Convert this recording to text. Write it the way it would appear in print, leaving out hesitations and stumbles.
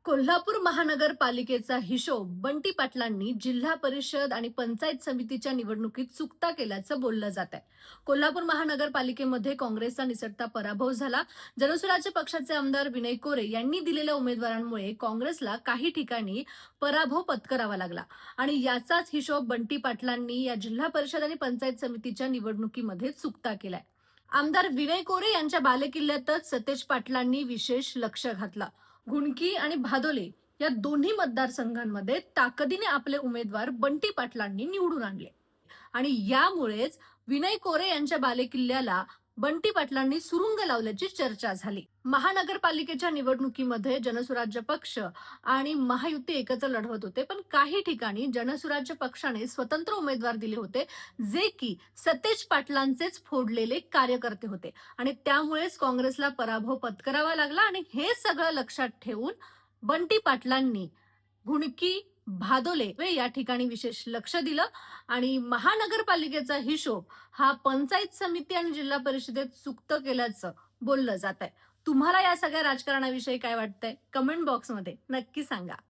कोल्हापूर महानगरपालिकेचा हिशोब बंटी पाटलांनी जिल्हा परिषद आणि पंचायत समितीच्या निवडणुकीत चुकता केल्याचं बोललं जात आहे. कोल्हापूर महानगरपालिकेमध्ये काँग्रेसचा निसटता पराभव झाला. जनसुराज्य पक्षाचे आमदार विनय कोरे यांनी दिलेल्या उमेदवारांमुळे काँग्रेसला काही ठिकाणी पराभव पत्करावा लागला आणि याचाच हिशोब बंटी पाटलांनी या जिल्हा परिषद आणि पंचायत समितीच्या निवडणुकीमध्ये चुकता केलाय. आमदार विनय कोरे यांच्या बालेकिल्ल्यातच सतेज पाटलांनी विशेष लक्ष घातलं. घुणकी आणि भादोले या दोन्ही मतदारसंघांमध्ये ताकदीने आपले उमेदवार बंटी पाटलांनी निवडून आणले आणि यामुळेच विनय कोरे यांच्या बालेकिल्ल्याला बंटी पाटलांनी सुरुंग लावल्याची चर्चा झाली. महानगरपालिकेच्या निवडणुकीमध्ये जनसुराज्य पक्ष आणि महायुती एकत्र लढवत होते, पण काही ठिकाणी जनसुराज्य पक्षाने स्वतंत्र उमेदवार दिले होते, जे की सतेज पाटलांचेच फोडलेले कार्यकर्ते होते आणि त्यामुळेच काँग्रेसला पराभव पत्करावा लागला. आणि हे सगळं लक्षात ठेवून बंटी पाटलांनी घुणकी, भादोले या ठिकाणी विशेष लक्ष दिलं आणि महानगरपालिकेचा हिशोब हा पंचायत समिती आणि जिल्हा परिषदेत चुकतं केल्याचं बोललं जात आहे. तुम्हाला या सगळ्या राजकारणाविषयी काय वाटतंय? कमेंट बॉक्समध्ये नक्की सांगा.